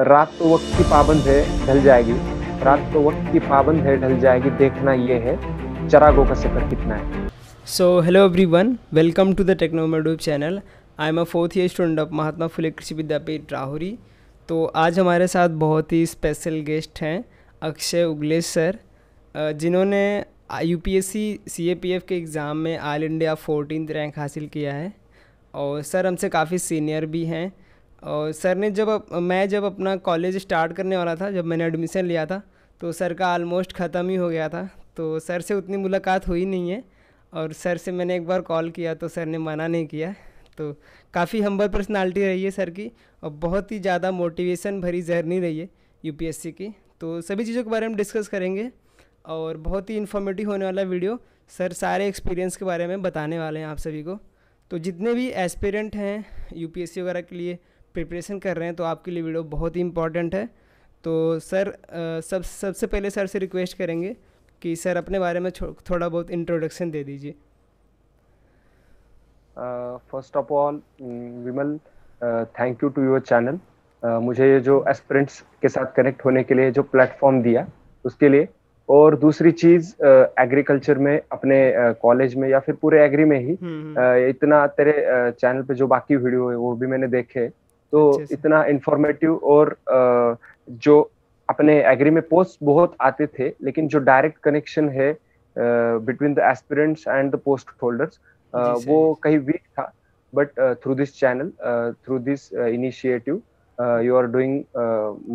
रात तो वक्त की पाबंद है ढल जाएगी, रात तो वक्त की पाबंद है ढल जाएगी, देखना ये है चरागों का सफर कितना है। So hello everyone, welcome to the TechnoMed channel. I am a fourth year student of Mahatma Phule कृषि विद्यापीठ राहुरी। तो आज हमारे साथ बहुत ही स्पेशल गेस्ट हैं अक्षय उगलेश सर, जिन्होंने यूपीएससी सीएपीएफ के एग्ज़ाम में ऑल इंडिया 14th रैंक हासिल किया है। और सर हमसे काफ़ी सीनियर भी हैं। और सर ने मैं जब अपना कॉलेज स्टार्ट करने वाला था, जब मैंने एडमिशन लिया था, तो सर का ऑलमोस्ट ख़त्म ही हो गया था। तो सर से उतनी मुलाकात हुई नहीं है। और सर से मैंने एक बार कॉल किया तो सर ने मना नहीं किया। तो काफ़ी हम्बल पर्सनालिटी रही है सर की, और बहुत ही ज़्यादा मोटिवेशन भरी जर्नी रही है यूपीएससी की। तो सभी चीज़ों के बारे में डिस्कस करेंगे और बहुत ही इन्फॉर्मेटिव होने वाला वीडियो। सर सारे एक्सपीरियंस के बारे में बताने वाले हैं आप सभी को। तो जितने भी एस्पिरेंट हैं यूपीएससी वगैरह के लिए प्रिपरेशन कर रहे हैं, तो आपके लिए वीडियो बहुत ही इंपॉर्टेंट है। तो सर सबसे पहले सर से रिक्वेस्ट करेंगे कि सर अपने बारे में थोड़ा बहुत इंट्रोडक्शन दे दीजिए। First of all Vimal, thank you to your channel, मुझे ये जो एस्पिरेंट्स के साथ कनेक्ट होने के लिए जो प्लेटफॉर्म दिया उसके लिए। और दूसरी चीज, एग्रीकल्चर में अपने कॉलेज में या फिर पूरे एग्री में ही इतना तेरे चैनल पे जो बाकी वीडियो है वो भी मैंने देखे। तो अच्छे से। इतना इंफॉर्मेटिव और जो अपने एग्री में पोस्ट बहुत आते थे, लेकिन जो डायरेक्ट कनेक्शन है between the aspirants and the post holders, जी वो सही। कहीं वीक था। But through this channel, through this initiative, you are doing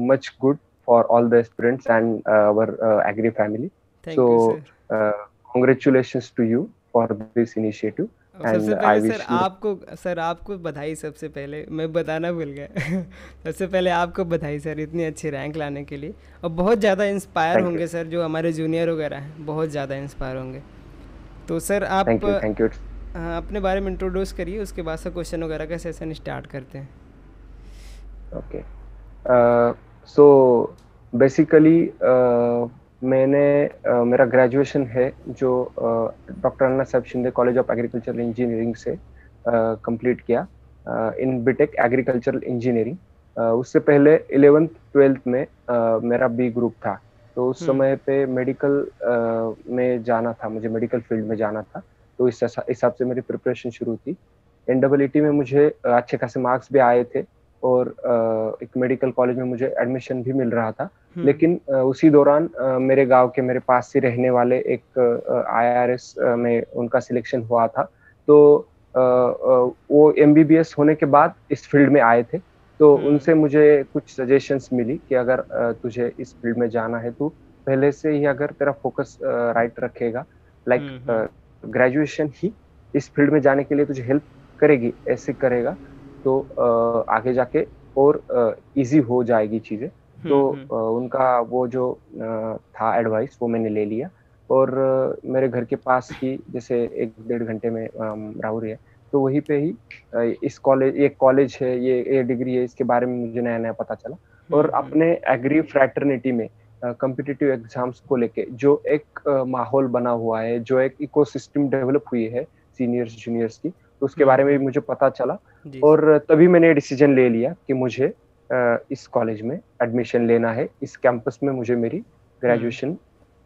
much good for all the aspirants and our agri family. So thank you sir. uh, congratulations to you for this initiative, और सबसे and I पहले wish you sir आपको बधाई। सबसे पहले मैं बताना भूल गया सबसे पहले आपको बधाई सर, इतनी अच्छी रैंक लाने के लिए। और बहुत ज़्यादा इंस्पायर thank you, होंगे सर, जो हमारे जूनियर वगैरह हैं बहुत ज़्यादा इंस्पायर होंगे। तो सर आप thank you. हाँ, अपने बारे में इंट्रोड्यूस करिए, उसके बाद से क्वेश्चन वगैरह का सेशन स्टार्ट करते हैं। Okay. So basically, मैंने मेरा ग्रेजुएशन है जो डॉक्टर अन्ना साहब Shinde college of agricultural engineering से कंप्लीट किया इन बीटेक एग्रीकल्चरल इंजीनियरिंग। उससे पहले 11th 12th में मेरा बी ग्रुप था। तो उस समय पे मेडिकल में जाना था, मुझे मेडिकल फील्ड में जाना था। तो इस हिसाब से मेरी प्रिपरेशन शुरू थी। NEET में मुझे अच्छे खासे मार्क्स भी आए थे और एक मेडिकल कॉलेज में मुझे एडमिशन भी मिल रहा था। लेकिन उसी दौरान मेरे गांव के मेरे पास ही रहने वाले एक IRS में उनका सिलेक्शन हुआ था। तो वो MBBS होने के बाद इस फील्ड में आए थे। तो उनसे मुझे कुछ सजेशंस मिली कि अगर तुझे इस फील्ड में जाना है, तो पहले से ही अगर तेरा फोकस राइट रखेगा, लाइक ग्रेजुएशन ही इस फील्ड में जाने के लिए तुझे हेल्प करेगी, ऐसे करेगा तो आगे जाके और इजी हो जाएगी चीजें। तो उनका वो जो था एडवाइस, वो मैंने ले लिया। और मेरे घर के पास ही जैसे 1-1.5 घंटे में राहुरी है, तो वहीं पे ही इस कॉलेज, ये कॉलेज है, ये डिग्री है, इसके बारे में मुझे नया नया पता चला। और अपने एग्री फ्रैटर्निटी में कॉम्पिटिटिव एग्जाम्स को लेके जो एक माहौल बना हुआ है, जो एक इकोसिस्टम डेवलप हुई है सीनियर्स जूनियर्स की, तो उसके बारे में भी मुझे पता चला। जी सर। और तभी मैंने डिसीजन ले लिया कि मुझे इस कॉलेज में एडमिशन लेना है, इस कैंपस में मुझे मेरी ग्रेजुएशन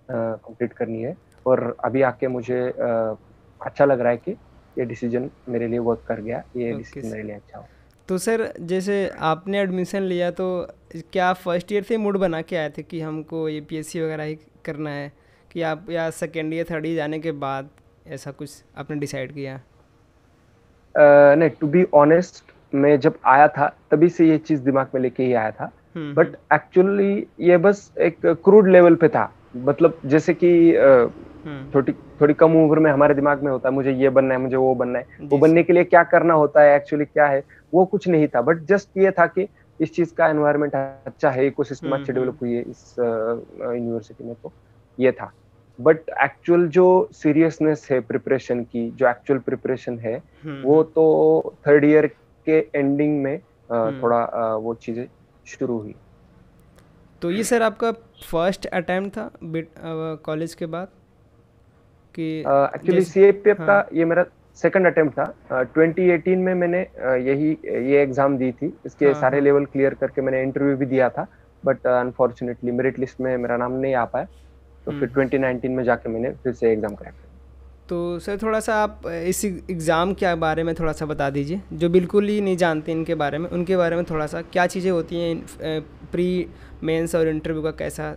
कंप्लीट करनी है। और अभी आके मुझे अच्छा लग रहा है कि ये डिसीजन मेरे लिए वर्क कर गया, ये ओके डिसीजन सर। मेरे लिए अच्छा हो। तो सर जैसे आपने एडमिशन लिया, तो क्या फर्स्ट ईयर से मूड बना के आए थे कि हमको यूपीएससी वगैरह ही करना है, कि आप या सेकेंड ईयर थर्ड ईयर जाने के बाद ऐसा कुछ आपने डिसाइड किया? नहीं, टू बी ऑनेस्ट, मैं जब आया था तभी से ये चीज दिमाग में लेके ही आया था। बट एक्चुअली ये बस एक क्रूड लेवल पे था। मतलब जैसे कि थोड़ी थोड़ी कम उम्र में हमारे दिमाग में होता है मुझे ये बनना है, मुझे वो बनना है, वो जी बनने सर। के लिए क्या करना होता है, एक्चुअली क्या है, वो कुछ नहीं था। बट जस्ट ये था कि इस चीज का एनवायरनमेंट अच्छा है, इकोसिस्टम अच्छी डेवलप हुई है इस यूनिवर्सिटी में, तो ये था। बट एक्चुअल जो सीरियसनेस है प्रिपरेशन की, जो एक्चुअल प्रिपरेशन है, वो तो थर्ड ईयर के एंडिंग में थोड़ा वो चीजें शुरू हुई। तो ये सर आपका फर्स्ट अटेम्प्ट था कॉलेज के बाद कि एक्चुअली जैसे? CAPF हाँ। का ये मेरा सेकंड अटेम्प्ट था। 2018 में मैंने ये एग्जाम दी थी। इसके हाँ सारे हाँ। लेवल क्लियर करके मैंने इंटरव्यू भी दिया था, बट अनफॉर्चुनेटली मेरिट लिस्ट में मेरा नाम नहीं आ पाया। तो फिर हम्म। 2019 में जाके मैंने फिर से एग्जाम क्रैक किया। तो सर थोड़ा सा आप इस एग्ज़ाम के बारे में थोड़ा सा बता दीजिए, जो बिल्कुल ही नहीं जानते इनके बारे में, उनके बारे में थोड़ा सा क्या चीज़ें होती हैं, प्री मेंस और इंटरव्यू का कैसा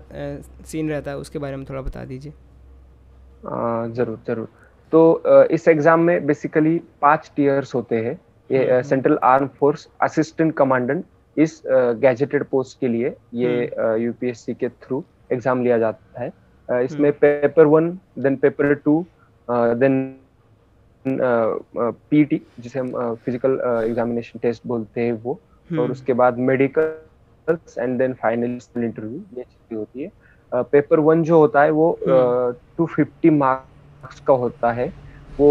सीन रहता है, उसके बारे में थोड़ा बता दीजिए। जरूर जरूर। तो इस एग्जाम में बेसिकली 5 टीयर्स होते हैं। ये हम्म। Central arm force assistant commandant, इस गैजेटेड पोस्ट के लिए ये हम्म। यूपीएससी के थ्रू एग्जाम लिया जाता है। इसमें हम्म। Paper 1, then paper 2, then PT जिसे हम फिजिकल एग्जामिनेशन टेस्ट बोलते हैं वो, और हम्म। उसके बाद medical and then final interview, ये चीजें होती है। पेपर 1 जो होता है वो हम्म। 250 मार्क्स का होता है। वो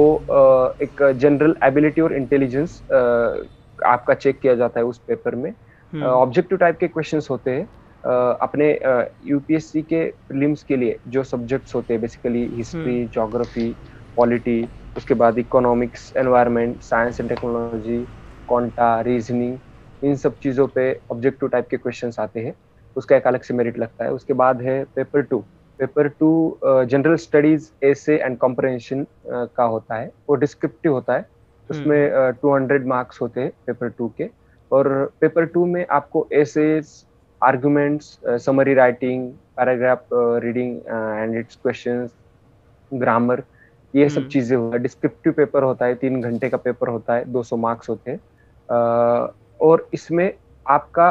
एक जनरल एबिलिटी और इंटेलिजेंस आपका चेक किया जाता है उस पेपर में। हम्म। ऑब्जेक्टिव टाइप के क्वेश्चंस होते हैं। अपने यूपीएससी के प्रीलिम्स के लिए जो सब्जेक्ट्स होते हैं बेसिकली हम्म। हिस्ट्री, ज्योग्राफी, पॉलिटी, उसके बाद economics, environment, science and technology, quanta, reasoning, इन सब चीजों पे ऑब्जेक्टिव टाइप के क्वेश्चंस आते हैं। उसका एक अलग से मेरिट लगता है। उसके बाद है paper 2। Paper 2 general studies, essay and comprehension का होता है। वो डिस्क्रिप्टिव होता है। हम्म। उसमें 200 मार्क्स होते हैं पेपर 2 के। और पेपर 2 में आपको essays, arguments, summary writing, paragraph reading and its questions, grammar, ये सब हम्म। चीजें होता है। डिस्क्रिप्टिव पेपर होता है, 3 घंटे का पेपर होता है, 200 मार्क्स होते हैं। और इसमें आपका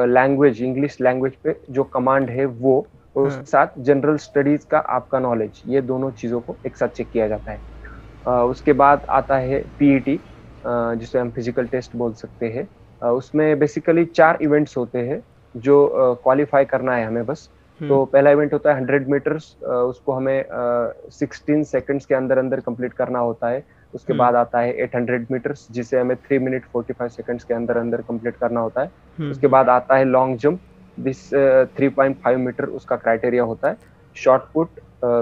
लैंग्वेज, इंग्लिश लैंग्वेज पे जो कमांड है वो, और हाँ। उसके साथ जनरल स्टडीज का आपका नॉलेज, ये दोनों चीजों को एक साथ चेक किया जाता है। उसके बाद आता है पीईटी, जिसे हम फिजिकल टेस्ट बोल सकते हैं। उसमें बेसिकली 4 इवेंट्स होते हैं जो क्वालिफाई करना है हमें बस। हम्म। तो पहला इवेंट होता है 100 मीटर्स, उसको हमें 16 सेकंड्स के अंदर अंदर कंप्लीट करना होता है। उसके हम्म। बाद आता है 800 मीटर्स, जिसे हमें 3 मिनट 45 सेकंड्स के अंदर अंदर कंप्लीट करना होता है। उसके हम्म। बाद आता है लॉन्ग जंप, दिस 3.5 मीटर उसका क्राइटेरिया होता है। Shot put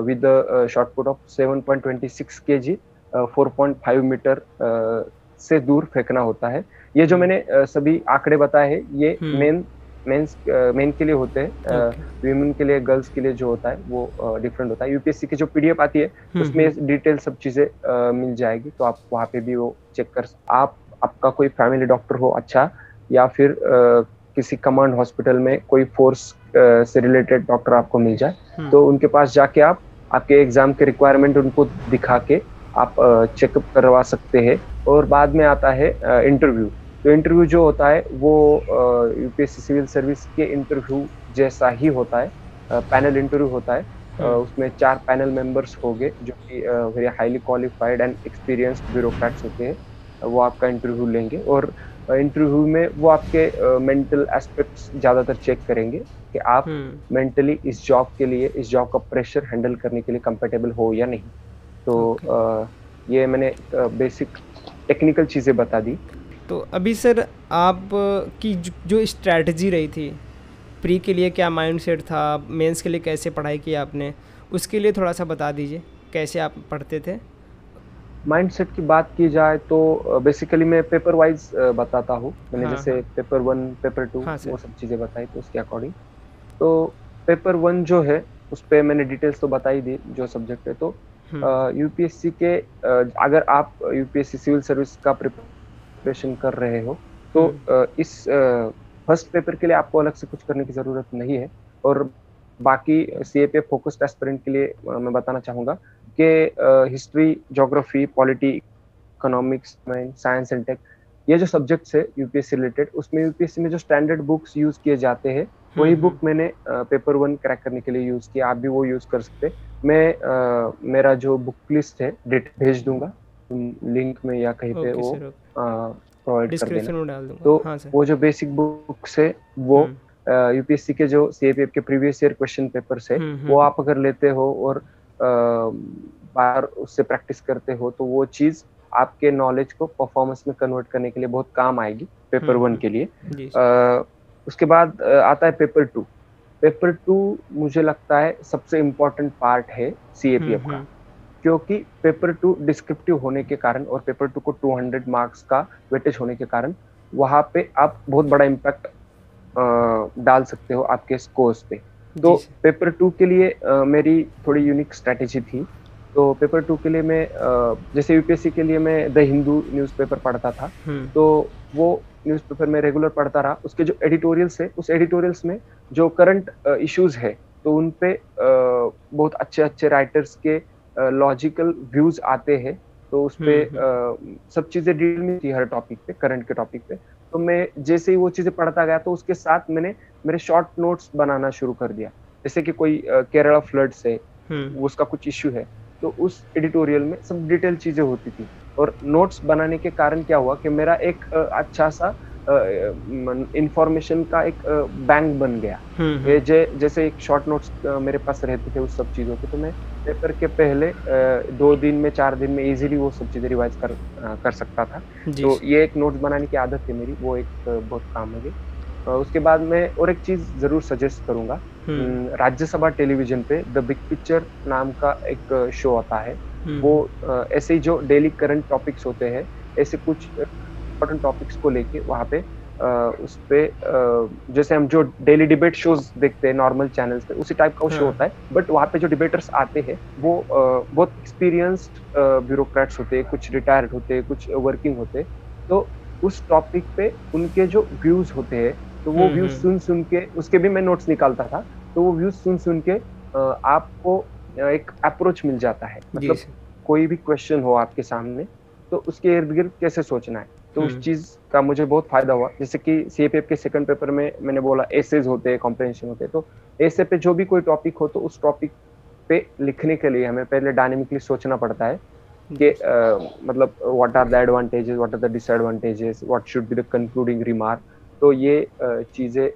with shot put of 7.26 kg, 4.5 metre से दूर फेंकना होता है। ये जो हम्म। मैंने सभी आंकड़े बताए हैं, ये हम्म। मेन के लिए होते हैं। ओके। विमेन के लिए, गर्ल्स के लिए जो होता है वो डिफरेंट होता है। यूपीएससी की जो पीडीएफ आती है उसमें हम्म। डिटेल सब चीजें मिल जाएगी, तो आप वहाँ पे भी वो चेक कर। आप आपका कोई फैमिली डॉक्टर हो अच्छा, या फिर किसी कमांड हॉस्पिटल में कोई फोर्स से रिलेटेड डॉक्टर आपको मिल जाए, हम्म। तो उनके पास जाके आप आपके एग्जाम के रिक्वायरमेंट उनको दिखा के आप चेकअप करवा सकते हैं। और बाद में आता है इंटरव्यू। तो इंटरव्यू जो होता है वो यूपीएससी सिविल सर्विस के इंटरव्यू जैसा ही होता है। पैनल इंटरव्यू होता है। हम्म। उसमें 4 पैनल मेंबर्स होंगे जो कि very highly qualified and experienced bureaucrats होते हैं। वो आपका इंटरव्यू लेंगे, और इंटरव्यू में वो आपके मेंटल एस्पेक्ट्स ज्यादातर चेक करेंगे कि आप हम्म। मेंटली इस जॉब के लिए, इस जॉब का प्रेशर हैंडल करने के लिए कंफर्टेबल हो या नहीं। तो ओके। ये मैंने बेसिक टेक्निकल चीजें बता दी। तो अभी सर आप की जो स्ट्रैटेजी रही थी, प्री के लिए क्या माइंडसेट था, मेंस के लिए कैसे पढ़ाई की आपने, उसके लिए थोड़ा सा बता दीजिए, कैसे आप पढ़ते थे। माइंडसेट की बात की जाए तो बेसिकली मैं पेपर वाइज बताता हूँ। मैंने हाँ जैसे हाँ। पेपर 1, पेपर 2 हाँ वो सर। सब चीजें बताई, तो उसके अकॉर्डिंग तो पेपर 1 जो है उस पे मैंने डिटेल्स तो बता ही दी जो सब्जेक्ट है। तो हम्म। यूपीएससी के अगर आप यूपीएससी सिविल सर्विस का प्रिपरेशन कर रहे हो, तो हम्म। इस फर्स्ट पेपर के लिए आपको अलग से कुछ करने की जरूरत नहीं है। और बाकी सीएपीएफ फोकस्ड एस्पिरेंट के लिए मैं बताना चाहूंगा कि हिस्ट्री, ज्योग्राफी, पॉलिटी, इकोनॉमिक्स में, साइंस एंड टेक, ये जो सब्जेक्ट्स है यूपीएससी रिलेटेड, उसमें यूपीएससी में जो स्टैंडर्ड बुक्स यूज किए जाते हैं वही बुक मैंने पेपर 1 क्रैक करने के लिए यूज किया। आप भी वो यूज कर सकते हैं। मैं मेरा जो बुक लिस्ट है डेट भेज दूंगा, लिंक में या कहीं पे ओके वो सर, ओके। प्रोवाइड कर देना। डिस्क्रिप्शन में डाल दूंगा, तो हाँ सर। वो जो बेसिक बुक्स है वो हम्म। यूपीएससी के जो सीएपीएफ के प्रीवियस ईयर क्वेश्चन पेपर्स है, वो आप अगर लेते हो और बार उससे प्रैक्टिस करते हो, तो वो चीज आपके नॉलेज को परफॉर्मेंस में कन्वर्ट करने के लिए बहुत काम आएगी पेपर 1 के लिए। जी सर। उसके बाद आता है पेपर 2। पेपर 2 मुझे लगता है सबसे इम्पोर्टेंट पार्ट है सीएपीएफ का, क्योंकि पेपर 2 डिस्क्रिप्टिव होने के कारण और पेपर 2 को 200 मार्क्स का वेटेज होने के कारण वहाँ पे आप बहुत बड़ा इम्पैक्ट डाल सकते हो आपके स्कोर्स पे। तो जी सर। पेपर 2 के लिए मेरी थोड़ी यूनिक स्ट्रेटेजी थी। तो पेपर 2 के लिए मैं जैसे यूपीएससी के लिए मैं द हिंदू न्यूज़पेपर पढ़ता था, तो वो न्यूज़पेपर में रेगुलर पढ़ता रहा। उसके जो एडिटोरियल्स है, उस एडिटोरियल्स में जो करंट इश्यूज है, तो उन पे बहुत अच्छे-अच्छे राइटर्स के लॉजिकल व्यूज आते हैं। तो उस पे सब चीजें डिटेल में थी हर टॉपिक पे, करंट के टॉपिक पे। तो मैं जैसे ही वो चीजें पढ़ता गया तो उसके साथ मैंने मेरे शॉर्ट नोट्स बनाना शुरू कर दिया। जैसे कि कोई केरला फ्लड्स है, उसका कुछ इश्यू है, तो उस एडिटोरियल में सब डिटेल चीजें होती थी। और नोट्स बनाने के कारण क्या हुआ कि मेरा एक अच्छा सा इंफॉर्मेशन का एक बैंक बन गया। जैसे एक शॉर्ट नोट्स मेरे पास रहते थे उस सब चीजों के, तो मैं पेपर के पहले 2 दिन में 4 दिन में इजीली वो सब चीजें रिवाइज कर सकता था। तो ये एक नोट्स बनाने की आदत है मेरी, वो एक बहुत काम है। उसके बाद मैं और एक चीज जरूर सजेस्ट करूंगा। राज्यसभा टेलीविजन पे द बिग पिक्चर नाम का एक शो आता है। वो ऐसे ही जो डेली करंट टॉपिक्स होते हैं, ऐसे कुछ इम्पोर्टेंट टॉपिक्स को लेके वहाँ पे उस पे जैसे हम जो डेली डिबेट शोज देखते हैं नॉर्मल चैनल्स पे, उसी टाइप का वो शो होता है। बट वहाँ पे जो डिबेटर्स आते हैं वो बहुत एक्सपीरियंस्ड ब्यूरोक्रेट्स होते हैं, कुछ रिटायर्ड होते हैं, कुछ वर्किंग होते हैं। तो उस टॉपिक पे उनके जो व्यूज होते हैं, तो वो व्यूज सुन के उसके भी मैं नोट्स निकालता था। तो वो व्यूज सुन के आपको एक अप्रोच मिल जाता है। मतलब कोई भी क्वेश्चन हो आपके सामने, तो उसके इर्द गिर्द कैसे सोचना है, तो उस चीज का मुझे बहुत फायदा हुआ। जैसे कि सीएपीएफ के सेकंड पेपर में मैंने बोला एसेज होते हैं, कॉम्प्रिहेंशन होते हैं। तो एसे पे जो भी कोई टॉपिक हो, तो उस टॉपिक पे लिखने के लिए हमें पहले डायनेमिकली सोचना पड़ता है कि मतलब what are the advantages, what are the disadvantages, what should be the concluding remark. तो ये चीजें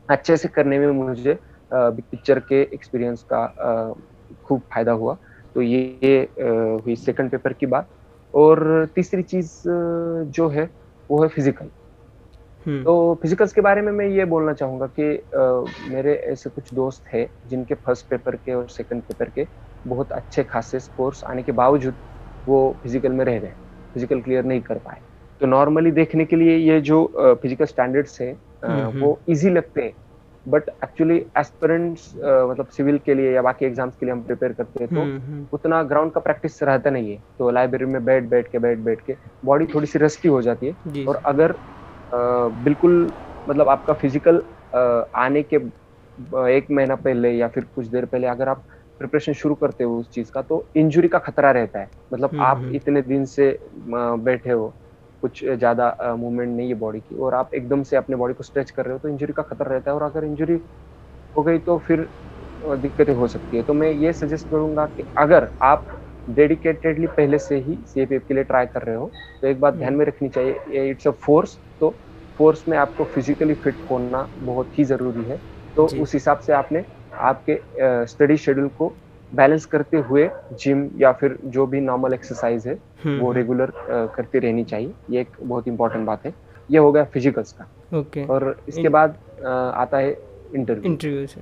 अच्छे से करने में मुझे बिग पिक्चर के एक्सपीरियंस का खूब फायदा हुआ। तो ये हुई सेकंड पेपर की बात। और तीसरी चीज जो है वो है फिजिकल। तो फिजिकल्स के बारे में मैं ये बोलना चाहूंगा कि मेरे ऐसे कुछ दोस्त हैं जिनके फर्स्ट पेपर के और सेकंड पेपर के बहुत अच्छे खासे स्कोर्स आने के बावजूद वो फिजिकल में रह गए, फिजिकल क्लियर नहीं कर पाए। तो नॉर्मली देखने के लिए ये जो फिजिकल स्टैंडर्ड्स है वो इजी लगते हैं, बट एक्चुअली एस्पिरेंट्स मतलब सिविल के लिए या बाकी एग्जाम्स के लिए हम प्रिपेयर करते हैं, तो उतना ग्राउंड का प्रैक्टिस रहता नहीं है। तो लाइब्रेरी में बैठ के बॉडी थोड़ी सी रस्टी हो जाती है। और अगर बिल्कुल मतलब आपका फिजिकल आने के 1 महीना पहले या फिर कुछ देर पहले अगर आप प्रिपरेशन शुरू करते हो उस चीज का, तो इंजुरी का खतरा रहता है। मतलब आप इतने दिन से बैठे हो, कुछ ज्यादा मूवमेंट नहीं है बॉडी की, और आप एकदम से अपने बॉडी को स्ट्रेच कर रहे हो, तो इंजरी का खतरा रहता है। और अगर इंजरी हो गई तो फिर दिक्कतें हो सकती है। तो मैं ये सजेस्ट करूंगा कि अगर आप डेडिकेटेडली पहले से ही सीएपीएफ के लिए ट्राई कर रहे हो, तो एक बात ध्यान में रखनी चाहिए, इट्स अ फोर्स। तो फोर्स में आपको फिजिकली फिट होना बहुत ही जरूरी है। तो उस हिसाब से आपने आपके स्टडी शेड्यूल को बैलेंस करते हुए जिम या फिर जो भी नॉर्मल एक्सरसाइज है वो रेगुलर करती रहनी चाहिए। ये एक बहुत इंपॉर्टेंट बात है। ये हो गया फिजिकल्स का। और इसके बाद आता है इंटरव्यू से।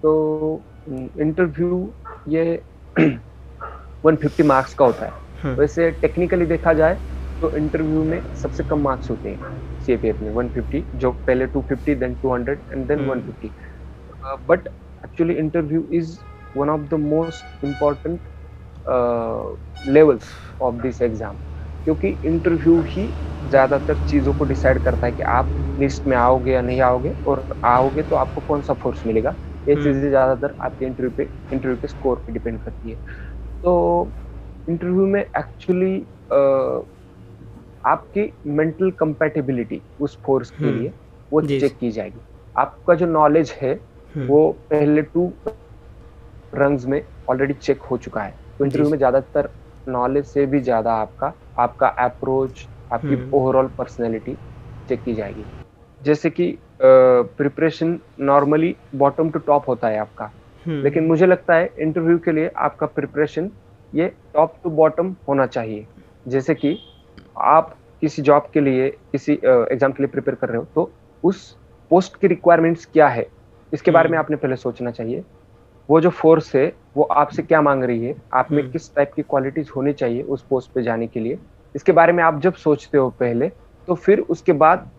तो इंटरव्यू ये 150 मार्क्स का होता है। वैसे टेक्निकली देखा जाए तो इंटरव्यू में सबसे कम मार्क्स होते हैं सीएपीएफ में 150, जो पहले 250 then 200 and then 150। But actually interview is one of the most important levels of this exam, क्योंकि इंटरव्यू ही ज्यादातर चीजों को डिसाइड करता है कि आप लिस्ट में आओगे या नहीं आओगे, और आओगे तो आपको कौन सा फोर्स मिलेगा। ये चीजें ज्यादातर आपके इंटरव्यू के स्कोर पे डिपेंड करती है। तो इंटरव्यू में एक्चुअली आपकी मेंटल कंपैटिबिलिटी उस फोर्स के लिए वो चेक की जाएगी। आपका जो नॉलेज है वो पहले 2 रंग्स में ऑलरेडी चेक हो चुका है। तो इंटरव्यू में ज्यादातर नॉलेज से भी ज्यादा आपका अप्रोच, आपकी ओवरऑल पर्सनैलिटी चेक की जाएगी। जैसे कि preparation normally bottom to top होता है आपका, लेकिन मुझे लगता है इंटरव्यू के लिए आपका प्रिपरेशन ये टॉप टू बॉटम होना चाहिए। जैसे कि आप किसी जॉब के लिए, किसी एग्जाम के लिए प्रिपेयर कर रहे हो, तो उस पोस्ट की रिक्वायरमेंट्स क्या है इसके बारे में आपने पहले सोचना चाहिए। वो जो फोर्स है वो आपसे क्या मांग रही है, आप में हम्म। किस टाइप की क्वालिटीज होनी चाहिए उस पोस्ट पे जाने के लिए, इसके बारे में आप जब सोचते हो पहले, तो फिर उसके बाद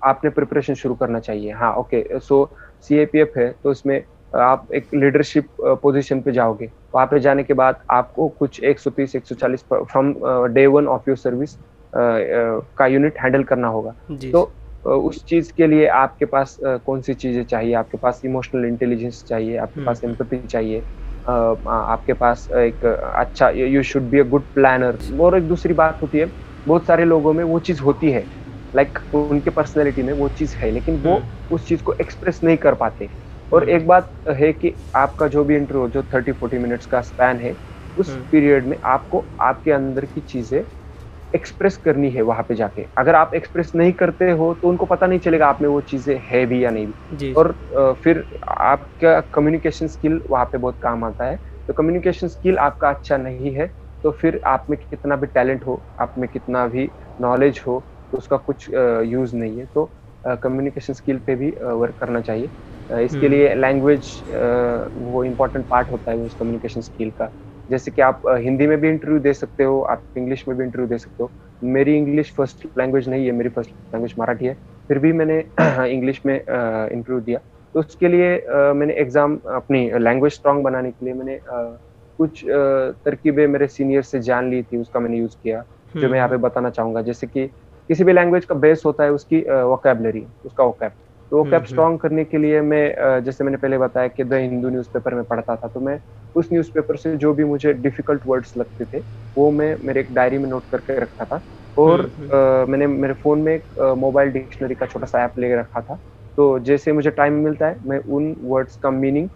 आपने प्रिपरेशन शुरू करना चाहिए। हाँ, ओके, सो सीएपीएफ है तो इसमें आप एक लीडरशिप पोजीशन पे जाओगे। वहां पे जाने के बाद आपको कुछ 130 140 from day one of your service का यूनिट हैंडल करना होगा। जी। तो उस चीज के लिए आपके पास कौन सी चीजें चाहिए, आपके पास इमोशनल इंटेलिजेंस चाहिए, आपके पास हम्म। एम्पैथी चाहिए, आपके पास एक अच्छा, you should be a good planner. और एक दूसरी बात होती है, बहुत सारे लोगों में वो चीज होती है, लाइक उनके पर्सनैलिटी में वो चीज है, लेकिन वो हम्म। उस चीज को एक्सप्रेस नहीं कर पाते। और हम्म। एक बात है कि आपका जो भी इंटरव्यू, जो 30-40 मिनट्स का स्पैन है, उस हम्म। पीरियड में आपको आपके अंदर की चीजें एक्सप्रेस करनी है वहां पे जाके। अगर आप एक्सप्रेस नहीं करते हो तो उनको पता नहीं चलेगा आप में वो चीजें है भी या नहीं भी। जी। और फिर आपका कम्युनिकेशन स्किल वहां पे बहुत काम आता है। तो कम्युनिकेशन स्किल आपका अच्छा नहीं है, तो फिर आप में कितना भी टैलेंट हो, आप में कितना भी नॉलेज हो, तो उसका कुछ यूज नहीं है। तो कम्युनिकेशन स्किल पे भी वर्क करना चाहिए। इसके हम्म। लिए लैंग्वेज वो इम्पोर्टेंट पार्ट होता है उस कम्युनिकेशन स्किल का। जैसे कि आप हिंदी में भी इंटरव्यू दे सकते हो, आप इंग्लिश में भी इंटरव्यू दे सकते हो। मेरी इंग्लिश फर्स्ट लैंग्वेज नहीं है, मेरी फर्स्ट लैंग्वेज मराठी है, फिर भी मैंने इंग्लिश में इंटरव्यू दिया। तो उसके लिए मैंने एग्जाम, अपनी लैंग्वेज स्ट्रांग बनाने के लिए मैंने कुछ तरकीबें मेरे सीनियर से जान ली थी, उसका मैंने यूज किया, जो मैं यहाँ पे हम्म। बताना चाहूंगा। जैसे कि किसी भी लैंग्वेज का बेस होता है उसकी वोकैबुलरी, उसका वोकैब। तो वोकैब हम्म। स्ट्रांग करने के लिए मैं जैसे मैंने पहले बताया कि द हिंदू न्यूज़पेपर में पढ़ता था, तो मैं उस न्यूज़पेपर से जो भी मुझे डिफिकल्ट वर्ड्स लगते थे, वो मैं मेरे एक डायरी में नोट करके रखता था। और हम्म। मैंने मेरे फ़ोन में एक मोबाइल डिक्शनरी का छोटा-सा ऐप ले रखा था। तो जैसे मुझे टाइम मिलता है, मैं उन वर्ड्स का मीनिंग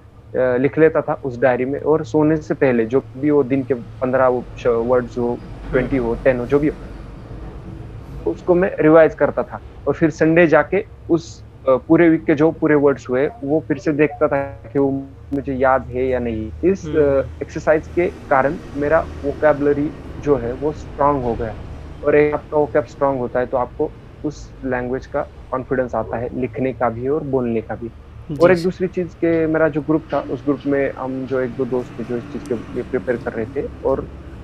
लिख लेता था उस डायरी में, और सोने से पहले जो भी वो दिन के 15 वो वर्ड्स हो, 20 हो, 10 हो, जो भी हो, उसको मैं रिवाइज़ करता था। और फिर संडे जाके उस पूरे वीक के जो पूरे वर्ड्स हुए, वो फिर से देखता था कि वो मुझे याद है या नहीं। इस हम्म। एक्सरसाइज के कारण मेरा वोकैब्युलरी जो है वो स्ट्रॉन्ग हो गया। और एक आपका वोकैब स्ट्रॉन्ग होता है तो आपको उस लैंग्वेज का कॉन्फिडेंस आता है, लिखने का भी और बोलने का भी। और जी एक सर। दूसरी चीज़ के, मेरा जो ग्रुप था, उस ग्रुप में हम जो 1-2 दोस्त थे जो इस चीज़ के लिए प्रिपेयर कर रहे थे, और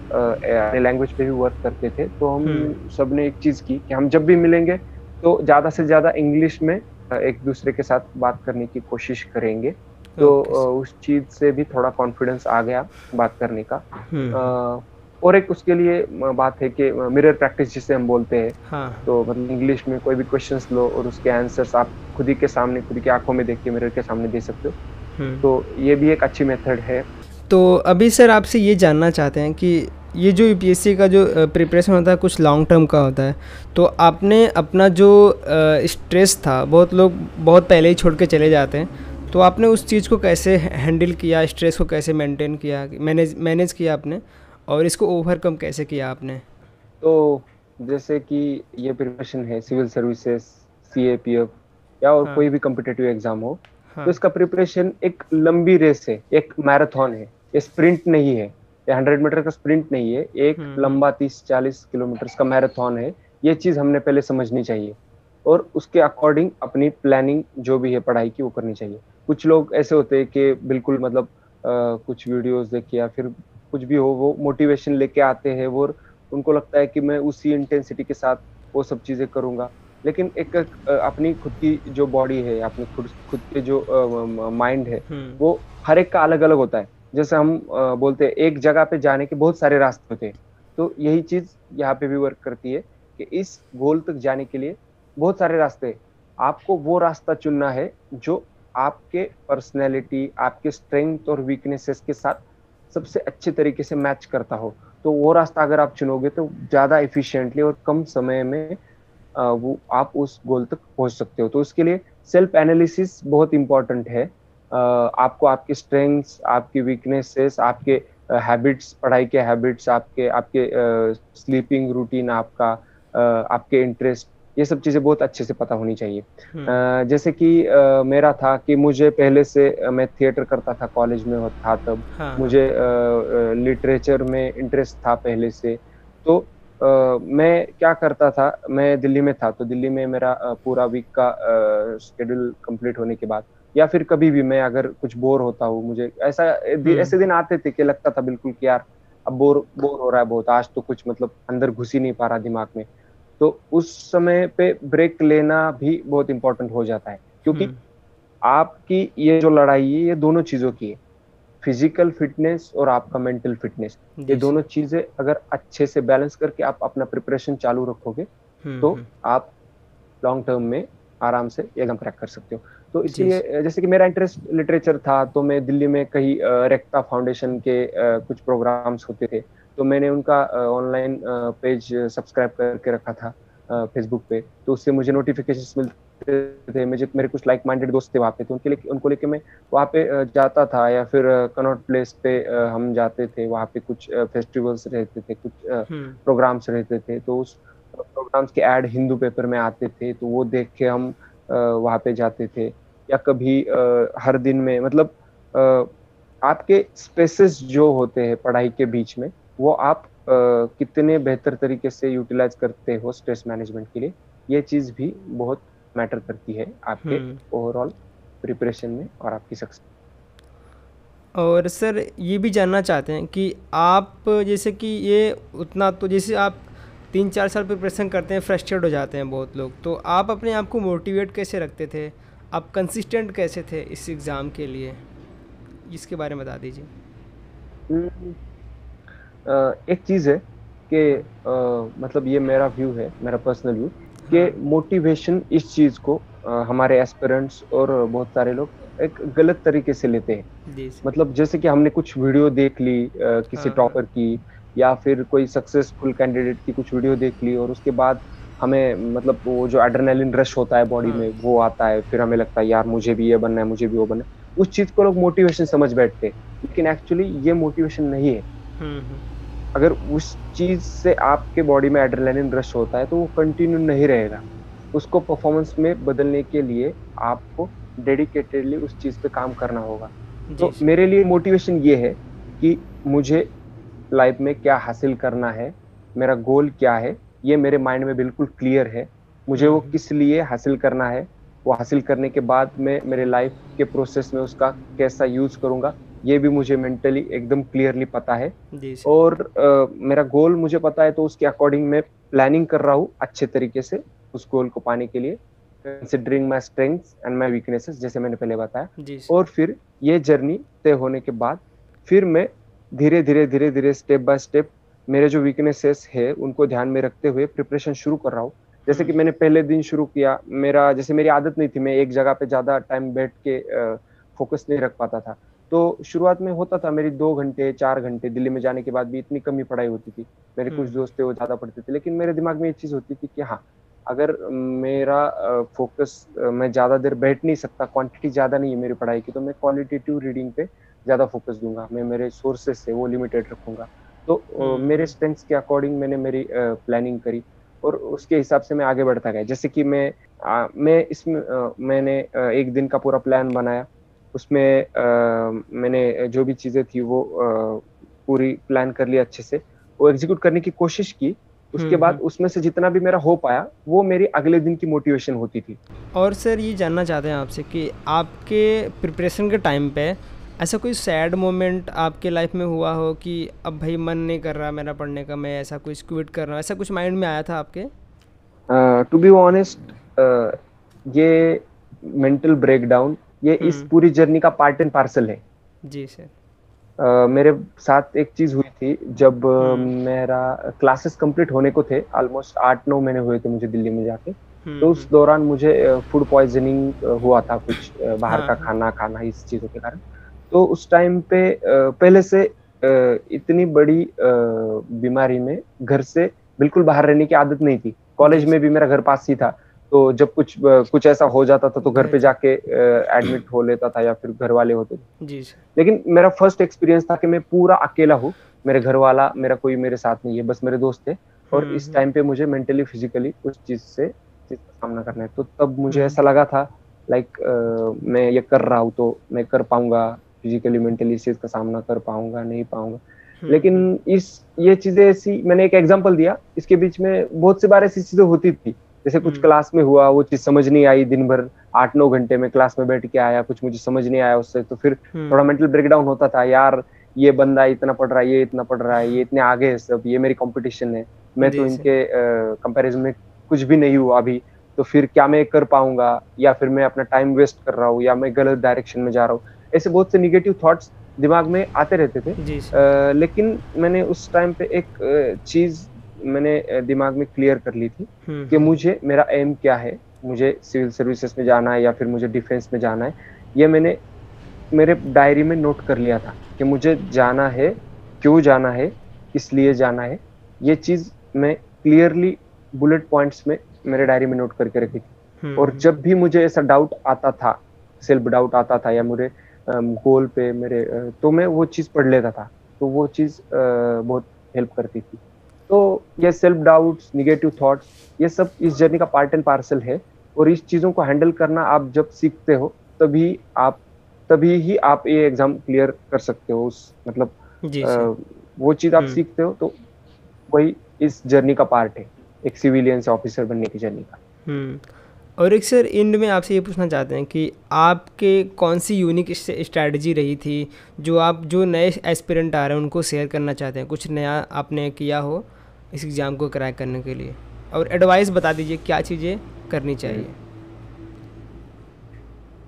अपने लैंग्वेज पे भी वर्क करते थे। तो हम हम्म। सबने एक चीज़ की कि हम जब भी मिलेंगे तो ज़्यादा से ज़्यादा इंग्लिश में एक-दूसरे के साथ बात करने की कोशिश करेंगे। तो ओके सर। उस चीज़ से भी थोड़ा कॉन्फिडेंस आ गया बात करने का। हम्म। और एक उसके लिए बात है कि मिरर प्रैक्टिस जिसे हम बोलते हैं। हाँ। तो मतलब इंग्लिश में कोई भी क्वेश्चंस लो और उसके आंसर्स आप खुद ही के सामने, खुद की आँखों में देख के मिरर के सामने दे सकते हो। हम्म। तो ये भी एक अच्छी मेथड है। तो अभी सर आपसे ये जानना चाहते हैं कि ये जो यूपीएससी का जो प्रिपरेशन होता है कुछ लॉन्ग टर्म का होता है, तो आपने अपना जो स्ट्रेस था, बहुत लोग बहुत पहले ही छोड़ के चले जाते हैं, तो आपने उस चीज़ को कैसे हैंडल किया, स्ट्रेस को कैसे मेंटेन किया, मैनेज मैनेज किया आपने, और इसको ओवरकम कैसे किया आपने? तो जैसे कि ये प्रिपरेशन है सिविल सर्विसेज, सीएपीएफ या और हाँ। कोई भी कॉम्पिटिटिव एग्जाम हो, तो हाँ। इसका प्रिपरेशन एक लंबी रेस है, एक मैराथन है। ये स्प्रिंट नहीं है, ये 100 मीटर का स्प्रिंट नहीं है, एक लंबा 30-40 किलोमीटर का मैराथन है। ये चीज हमने पहले समझनी चाहिए, और उसके अकॉर्डिंग अपनी प्लानिंग जो भी है पढ़ाई की वो करनी चाहिए। कुछ लोग ऐसे होते हैं कि बिल्कुल मतलब कुछ वीडियोस देख के या फिर कुछ भी हो, वो मोटिवेशन लेके आते हैं, वो उनको लगता है कि मैं उसी इंटेंसिटी के साथ वो सब चीजें करूंगा। लेकिन एक अपनी खुद की जो बॉडी है, अपने खुद खुद के जो माइंड है, हम्म। वो हर एक का अलग अलग होता है। जैसे हम बोलते हैं एक जगह पे जाने के बहुत सारे रास्ते होते हैं, तो यही चीज यहाँ पे भी वर्क करती है कि इस गोल तक जाने के लिए बहुत सारे रास्ते हैं। आपको वो रास्ता चुनना है जो आपके पर्सनैलिटी, आपके स्ट्रेंथ और वीकनेसेस के साथ सबसे अच्छे तरीके से मैच करता हो। तो वो रास्ता अगर आप चुनोगे तो ज्यादा एफिशिएंटली और कम समय में वो आप उस गोल तक पहुंच सकते हो। तो उसके लिए सेल्फ एनालिसिस बहुत इंपॉर्टेंट है। आपको आपके स्ट्रेंथ्स, आपकी वीकनेसेस, आपके हैबिट्स, पढ़ाई के हैबिट्स, आपके आपके स्लीपिंग रूटीन, आपका आपके इंटरेस्ट, ये सब चीजें बहुत अच्छे से पता होनी चाहिए। हम्म। जैसे कि मेरा था कि मुझे पहले से मैं थिएटर करता था, कॉलेज में था तब हाँ। हाँ। मुझे लिटरेचर में इंटरेस्ट था पहले से। तो मैं क्या करता था, मैं दिल्ली में था, तो दिल्ली में मेरा पूरा वीक का शेड्यूल कंप्लीट होने के बाद या फिर कभी भी मैं अगर कुछ बोर होता हूँ, मुझे ऐसा ऐसे दिन आते थे कि लगता था बिल्कुल कि यार अब बोर बोर हो रहा है बहुत, आज तो कुछ मतलब अंदर घुस ही नहीं पा रहा दिमाग में। तो उस समय पे ब्रेक लेना भी बहुत इंपॉर्टेंट हो जाता है, क्योंकि आपकी ये जो लड़ाई है ये दोनों चीजों की है, फिजिकल फिटनेस और आपका मेंटल फिटनेस। ये जी दोनों सर। चीजें अगर अच्छे से बैलेंस करके आप अपना प्रिपरेशन चालू रखोगे तो हम्म। आप लॉन्ग टर्म में आराम से एग्जाम क्रैक कर सकते हो। तो जी इसलिए सर। जैसे कि मेरा इंटरेस्ट लिटरेचर था, तो मैं दिल्ली में कहीं रेक्टा फाउंडेशन के कुछ प्रोग्राम्स होते थे, तो मैंने उनका ऑनलाइन पेज सब्सक्राइब करके रखा था फेसबुक पे। तो उससे मुझे नोटिफिकेशंस मिलते थे, मुझे मेरे कुछ लाइक माइंडेड दोस्त थे वहाँ पे, तो उनको लेके मैं वहाँ पे जाता था, या फिर कनॉट प्लेस पे हम जाते थे, वहाँ पे कुछ फेस्टिवल्स रहते थे, कुछ हम्म। प्रोग्राम्स रहते थे, तो उस प्रोग्राम्स के ऐड हिंदू पेपर में आते थे, तो वो देख के हम वहाँ पे जाते थे। या कभी हर दिन में मतलब आपके स्पेसेस जो होते हैं पढ़ाई के बीच में, वो आप कितने बेहतर तरीके से यूटिलाइज करते हो स्ट्रेस मैनेजमेंट के लिए, ये चीज भी बहुत मैटर करती है आपके हम्म। ओवरऑल प्रिपरेशन में और आपकी सक्सेस। और सर ये भी जानना चाहते हैं कि आप जैसे कि ये उतना तो जैसे आप 3-4 साल प्रिपरेशन करते हैं, फ्रस्ट्रेट हो जाते हैं बहुत लोग, तो आप अपने आप को मोटिवेट कैसे रखते थे? आप कंसिस्टेंट कैसे थे इस एग्ज़ाम के लिए? इसके बारे में बता दीजिए। एक चीज है कि मतलब ये मेरा व्यू है, मेरा पर्सनल व्यू, कि हाँ। मोटिवेशन इस चीज को हमारे एस्पिरेंट्स और बहुत सारे लोग एक गलत तरीके से लेते हैं। जी सर। मतलब जैसे कि हमने कुछ वीडियो देख ली किसी हाँ हाँ। टॉपर की, या फिर कोई सक्सेसफुल कैंडिडेट की कुछ वीडियो देख ली, और उसके बाद हमें मतलब वो जो एड्रेनालिन रश होता है बॉडी हाँ। में वो आता है, फिर हमें लगता है यार मुझे भी ये बनना है, मुझे भी वो बनना है। उस चीज को लोग मोटिवेशन समझ बैठते हैं, लेकिन एक्चुअली ये मोटिवेशन नहीं है। हम्म। अगर उस चीज से आपके बॉडी में एड्रेनालिन रश होता है तो वो कंटिन्यू नहीं रहेगा। उसको परफॉर्मेंस में बदलने के लिए आपको डेडिकेटेडली उस चीज पे काम करना होगा। जी तो सर। मेरे लिए मोटिवेशन ये है कि मुझे लाइफ में क्या हासिल करना है, मेरा गोल क्या है, ये मेरे माइंड में बिल्कुल क्लियर है। मुझे वो हम्म। किस लिए हासिल करना है, वो हासिल करने के बाद मैं मेरे लाइफ के प्रोसेस में उसका कैसा यूज करूंगा, ये भी मुझे मेंटली एकदम क्लियरली पता है। जी सर। और मेरा गोल मुझे पता है, तो उसके अकॉर्डिंग मैं प्लानिंग कर रहा हूँ अच्छे तरीके से उस गोल को पाने के लिए, considering my strengths and my weaknesses, जैसे मैंने पहले बताया। जी सर। और फिर ये जर्नी तय होने के बाद फिर मैं धीरे धीरे स्टेप बाय स्टेप मेरे जो वीकनेसेस है उनको ध्यान में रखते हुए प्रिपरेशन शुरू कर रहा हूँ। जैसे कि मैंने पहले दिन शुरू किया, मेरा जैसे मेरी आदत नहीं थी, मैं एक जगह पे ज्यादा टाइम बैठ के फोकस नहीं रख पाता था। तो शुरुआत में होता था मेरी 2 घंटे 4 घंटे, दिल्ली में जाने के बाद भी इतनी कमी पढ़ाई होती थी। मेरे कुछ हम्म। दोस्त थे वो ज्यादा पढ़ते थे, लेकिन मेरे दिमाग में ये चीज होती थी कि हाँ, अगर मेरा फोकस, मैं ज्यादा देर बैठ नहीं सकता, क्वांटिटी ज्यादा नहीं है मेरी पढ़ाई की, तो मैं क्वालिटेटिव रीडिंग पे ज्यादा फोकस दूंगा, मैं मेरे सोर्सेस से वो लिमिटेड रखूंगा। तो मेरे हम्म। स्ट्रेंथ्स के अकॉर्डिंग मैंने मेरी प्लानिंग करी, और उसके हिसाब से मैं आगे बढ़ता गया। जैसे कि मैं इसमें मैंने एक दिन का पूरा प्लान बनाया, उसमें मैंने जो भी चीजें थी वो पूरी प्लान कर लिया अच्छे से, वो एग्जीक्यूट करने की कोशिश की। उसके बाद हम्म। उसमें से जितना भी मेरा हो पाया वो मेरी अगले दिन की मोटिवेशन होती थी। और सर ये जानना चाहते हैं आपसे कि आपके प्रिपरेशन के टाइम पे ऐसा कोई सैड मोमेंट आपके लाइफ में हुआ हो कि अब भाई मन नहीं कर रहा मेरा पढ़ने का, मैं ऐसा कुछ क्विट कर रहा हूँ, ऐसा कुछ माइंड में आया था आपके? टू बी ऑनेस्ट, ये मेंटल ब्रेकडाउन ये इस हम्म। पूरी जर्नी का पार्ट एंड पार्सल है। जी सर। मेरे साथ एक चीज हुई थी, जब हम्म। मेरा क्लासेस कंप्लीट होने को थे, ऑलमोस्ट 8-9 महीने हुए थे मुझे दिल्ली में जाके। तो उस हम्म। दौरान मुझे फूड पॉइजनिंग हुआ था, कुछ बाहर हाँ का हाँ। खाना खाना इस चीजों के कारण। तो उस टाइम पे पहले से इतनी बड़ी बीमारी में घर से बिल्कुल बाहर रहने की आदत नहीं थी। कॉलेज जी में सर। भी मेरा घर पास ही था, तो जब कुछ ऐसा हो जाता था तो घर पे घर। जाके एडमिट हो लेता था, या फिर घर वाले होते थे। जी सर। लेकिन मेरा फर्स्ट एक्सपीरियंस था कि मैं पूरा अकेला हूँ, मेरे घर वाला मेरा कोई मेरे साथ नहीं है, बस मेरे दोस्त थे। और इस हम्म। टाइम पे मुझे मेंटली फिजिकली उस चीज का सामना करना है, तो तब मुझे हम्म। ऐसा लगा था लाइक मैं ये कर रहा हूँ तो मैं कर पाऊंगा, फिजिकली मेंटली इस चीज का सामना कर पाऊंगा नहीं पाऊंगा। लेकिन इस ये चीजें ऐसी, मैंने एक एग्जांपल दिया, इसके बीच में बहुत सी बार ऐसी चीजें होती थी जैसे कुछ हम्म क्लास में हुआ, वो चीज समझ नहीं आई, दिन भर 8-9 घंटे में क्लास में बैठ के आया, कुछ मुझे समझ नहीं आया उससे, तो फिर थोड़ा हम्म मेंटल ब्रेकडाउन होता था यार। ये बंदा इतना पढ़ रहा है, ये इतना पढ़ रहा है, ये इतने आगे है सब, ये मेरी कंपटीशन है, मैं तो जी सर। इनके कंपैरिजन में कुछ भी नहीं हुआ अभी। तो फिर क्या मैं कर पाऊंगा, या फिर मैं अपना टाइम वेस्ट कर रहा हूँ, या मैं गलत डायरेक्शन में जा रहा हूँ। ऐसे बहुत से निगेटिव थॉट्स दिमाग में आते रहते थे। जी सर। लेकिन मैंने उस टाइम पे एक चीज मैंने दिमाग में क्लियर कर ली थी कि मुझे, मेरा एम क्या है, मुझे सिविल सर्विसेज में जाना है या फिर मुझे डिफेंस में जाना है। ये मैंने मेरे डायरी में नोट कर लिया था कि मुझे जाना है, क्यों जाना है, किस लिए जाना है। ये चीज मैं क्लियरली बुलेट पॉइंट्स में मेरे डायरी में नोट करके रखी थी। और जब भी मुझे ऐसा डाउट आता था, सेल्फ डाउट आता था, या मेरे गोल पे मेरे तो मैं वो चीज पढ़ लेता था। तो वो चीज बहुत हेल्प करती थी। तो ये सेल्फ डाउट्स, निगेटिव थॉट्स, ये सब इस जर्नी का पार्ट एंड पार्सल है। और इस चीजों को हैंडल करना आप जब सीखते हो, तभी आप तभी ही आप ये एग्जाम क्लियर कर सकते हो। उस मतलब जी सर। अ, वो चीज आप हम्म सीखते हो, तो वही इस जर्नी का पार्ट है, एक सिविलियन से ऑफिसर बनने की जर्नी का। हम्म और एक सर एंड में आपसे ये पूछना चाहते हैं कि आपके कौन सी यूनिक स्ट्रैटेजी रही थी जो आप जो नए एस्पिरेंट आ रहे हैं उनको शेयर करना चाहते हैं, कुछ नया आपने किया हो इस एग्ज़ाम को क्रैक करने के लिए, और एडवाइस बता दीजिए क्या चीज़ें करनी चाहिए।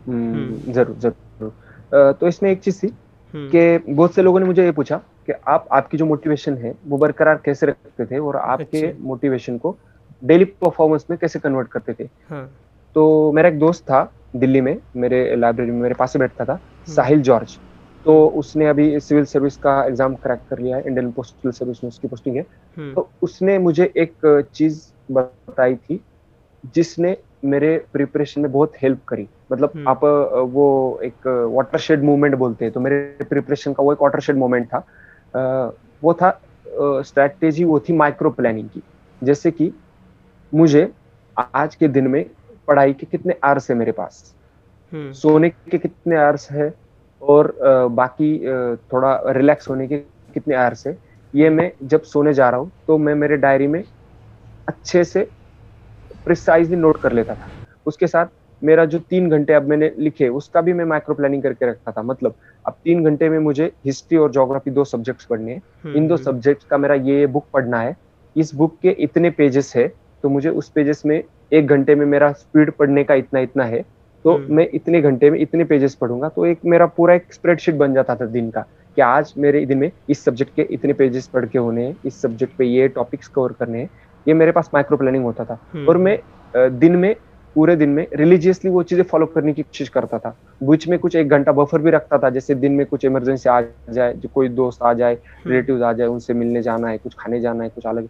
हम्म जरूर जरूर। तो इसमें एक चीज थी हम्म कि बहुत से लोगों ने मुझे ये पूछा कि आप आपकी जो मोटिवेशन है वो बरकरार कैसे रखते थे, और अच्छा। आपके मोटिवेशन को डेली परफॉर्मेंस में कैसे कन्वर्ट करते थे। हाँ। तो मेरा एक दोस्त था दिल्ली में, मेरे लाइब्रेरी में मेरे पास से बैठता था, हम्म साहिल जॉर्ज। तो हम्म उसने अभी सिविल सर्विस का एग्जाम क्रैक कर लिया है, इंडियन पोस्टल सर्विस में उसकी पोस्टिंग है। हम्म तो उसने मुझे एक चीज बताई थी जिसने मेरे प्रिपरेशन में बहुत हेल्प करी। मतलब हम्म आप वो एक वाटरशेड मूवमेंट बोलते हैं, तो मेरे प्रिपरेशन का वो एक वाटरशेड मूवमेंट था। वो था स्ट्रैटेजी, वो थी माइक्रो प्लानिंग की। जैसे कि मुझे आज के दिन में पढ़ाई के कितने आवर्स है मेरे पास, हम्म सोने के कितने आवर्स है, और बाकी थोड़ा रिलैक्स होने के कितने आवर्स है। ये हम्म मैं जब सोने जा रहा हूँ तो मैं मेरे डायरी में अच्छे से प्रिसाइजली नोट कर लेता था। उसके साथ मेरा जो 3 घंटे अब मैंने लिखे उसका भी मैं माइक्रो प्लानिंग करके रखता था। मतलब अब 3 घंटे में मुझे हिस्ट्री और ज्योग्राफी दो सब्जेक्ट्स पढ़ने हैं, इन दो हम्म सब्जेक्ट्स का मेरा ये बुक पढ़ना है, इस बुक के इतने पेजेस है, तो मुझे उस पेजेस में 1 घंटे में मेरा स्पीड पढ़ने का इतना इतना है, तो हम्म मैं इतने घंटे में इतने पेजेस पढ़ूंगा। तो एक मेरा पूरा एक स्प्रेडशीट बन जाता था दिन का, कि आज मेरे दिन में इस सब्जेक्ट के इतने पेजेस पढ़ के होने हैं, इस सब्जेक्ट पे ये टॉपिक्स कवर करने हैं। ये मेरे पास माइक्रो प्लानिंग होता था। और मैं दिन में, पूरे दिन में रिलीजियसली वो चीजें फॉलो करने की कोशिश करता था। बीच में कुछ 1 घंटा बफर भी रखता था, जैसे दिन में कुछ इमरजेंसी आ जाए, जो कोई दोस्त आ जाए, हम्म रिलेटिव्स आ जाए, उनसे मिलने जाना है, कुछ खाने जाना है, कुछ अलग,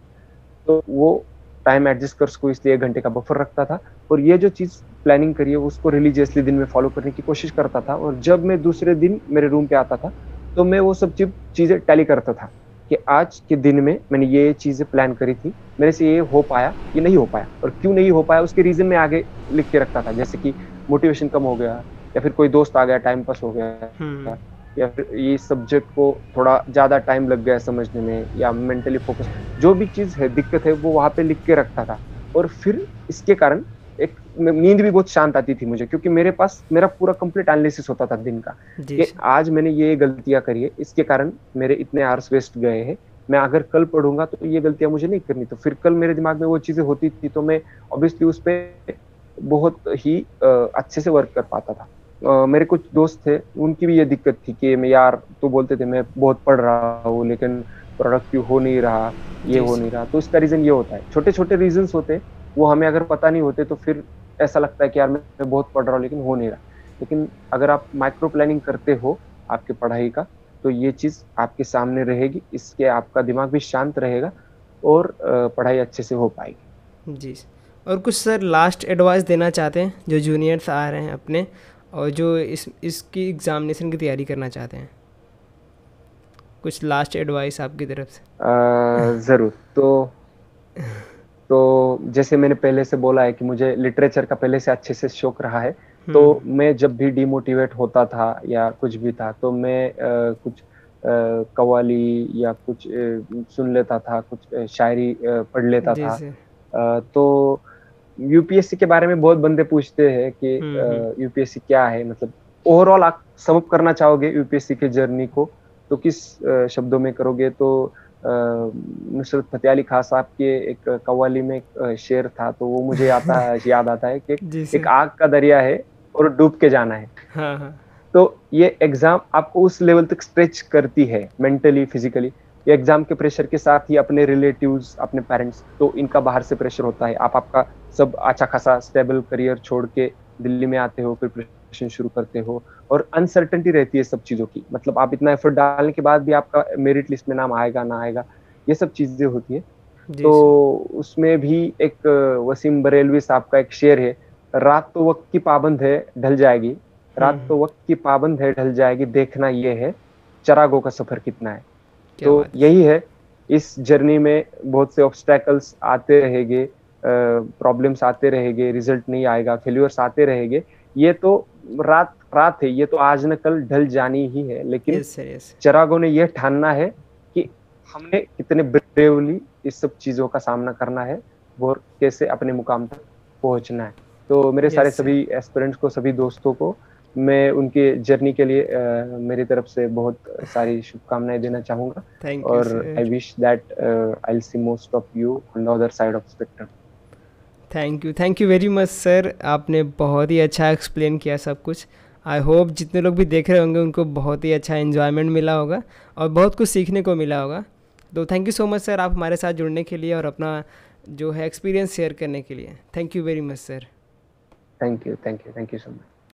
तो वो टाइम एडजस्ट कर उसको, इसलिए 1 घंटे का बफर रखता था। और ये जो चीज प्लानिंग करी है उसको रिलीजियसली दिन में फॉलो करने की कोशिश करता था। और जब मैं दूसरे दिन मेरे रूम पे आता था, तो मैं वो सब चीजें टैली करता था कि आज के दिन में मैंने ये चीजें प्लान करी थी, मेरे से ये हो पाया, ये नहीं हो पाया, और क्यों नहीं हो पाया उसके रीजन में आगे लिख के रखता था। जैसे कि मोटिवेशन कम हो गया, या फिर कोई दोस्त आ गया, टाइम पास हो हम्म गया, या फिर ये सब्जेक्ट को थोड़ा ज्यादा टाइम लग गया समझने में, या मेंटली फोकस, जो भी चीज है, दिक्कत है, वो वहां पे लिख के रखता था। और फिर इसके कारण एक नींद भी बहुत शांत आती थी मुझे, क्योंकि मेरे पास मेरा पूरा कंप्लीट एनालिसिस होता था दिन का, जी कि सर। आज मैंने ये गलतियां करी है, इसके कारण मेरे इतने आवर्स वेस्ट गए हैं। मैं अगर कल पढ़ूंगा तो ये गलतियां मुझे नहीं करनी, तो फिर कल मेरे दिमाग में वो चीजें होती थी, तो मैं ऑब्वियसली उस पर बहुत ही अच्छे से वर्क कर पाता था। मेरे कुछ दोस्त थे, उनकी भी ये दिक्कत थी कि मैं, यार तो बोलते थे मैं बहुत पढ़ रहा हूँ लेकिन प्रोडक्टिव हो नहीं रहा, ये जी हो सर। नहीं रहा। तो इसका रीजन ये होता है, छोटे छोटे रीजंस होते हैं, वो हमें अगर पता नहीं होते तो फिर ऐसा लगता है कि यार मैं बहुत पढ़ रहा हूँ लेकिन हो नहीं रहा। लेकिन अगर आप माइक्रो प्लानिंग करते हो आपके पढ़ाई का, तो ये चीज आपके सामने रहेगी, इसके आपका दिमाग भी शांत रहेगा, और पढ़ाई अच्छे से हो पाएगी। जी सर। और कुछ सर लास्ट एडवाइस देना चाहते हैं जो जूनियर्स आ रहे हैं अपने, और जो इसकी एग्ज़ामिनेशन की तैयारी करना चाहते हैं, कुछ लास्ट एडवाइस आपकी तरफ से। जरूर। तो जैसे मैंने पहले से बोला है कि मुझे लिटरेचर का पहले से अच्छे से शौक रहा है। तो हम्म मैं जब भी डिमोटिवेट होता था या कुछ भी था, तो मैं कुछ कव्वाली या कुछ सुन लेता था, कुछ शायरी पढ़ लेता जी था। सर। तो यूपीएससी के बारे में बहुत बंदे पूछते हैं कि यूपीएससी क्या है, मतलब ओवरऑल आप समअप करना चाहोगे यूपीएससी के जर्नी को तो किस शब्दों में करोगे? तो नुसरत फतेह अली खान साहब के एक कव्वाली में एक शेर था, तो वो मुझे याद आता है कि जी एक सर। आग का दरिया है और डूब के जाना है। हाँ हाँ। तो ये एग्जाम आपको उस लेवल तक स्ट्रेच करती है मेंटली, फिजिकली। ये एग्जाम के प्रेशर के साथ ही अपने रिलेटिव्स, अपने पेरेंट्स, तो इनका बाहर से प्रेशर होता है। आपका सब अच्छा खासा स्टेबल करियर छोड़ के दिल्ली में आते हो, प्रिपरेशन शुरू करते हो, और अनसर्टेनिटी रहती है सब चीजों की। मतलब आप इतना एफर्ट डालने के बाद भी आपका मेरिट लिस्ट में नाम आएगा ना आएगा, ये सब चीजें होती है। जी तो सर। उसमें भी एक वसीम बरेलवी साहब का एक शेर है, रात तो वक्त की पाबंद है ढल जाएगी, रात तो वक्त की पाबंद है ढल जाएगी, देखना ये है चरागों का सफर कितना है। क्या तो बात है यही है, इस जर्नी में बहुत से ऑब्स्टेकल्स आते रहेंगे, प्रॉब्लम्स आते रहेंगे, रिजल्ट नहीं आएगा, फेल्यूर्स आते रहेंगे। ये तो रात रात है, ये तो आज न कल ढल जानी ही है। लेकिन यस सर यस। चिरागों ने यह ठानना है कि हमने कितने ब्रेवली इस सब चीजों का सामना करना है और कैसे अपने मुकाम तक पहुंचना है। तो मेरे सारे यस सर। सभी एस्पिरेंट्स को, सभी दोस्तों को मैं उनके जर्नी के लिए मेरी तरफ से बहुत सारी शुभकामनाएं देना चाहूंगा। थैंक यू और I sir. Wish that I will see most of you on the other side of spectrum. Thank you very much sir, आपने बहुत ही अच्छा एक्सप्लेन किया सब कुछ। आई होप जितने लोग भी देख रहे होंगे उनको बहुत ही अच्छा इन्जॉयमेंट मिला होगा और बहुत कुछ सीखने को मिला होगा। तो thank you so much sir, आप हमारे साथ जुड़ने के लिए और अपना जो है एक्सपीरियंस शेयर करने के लिए। Thank you very much sir. Thank you so much.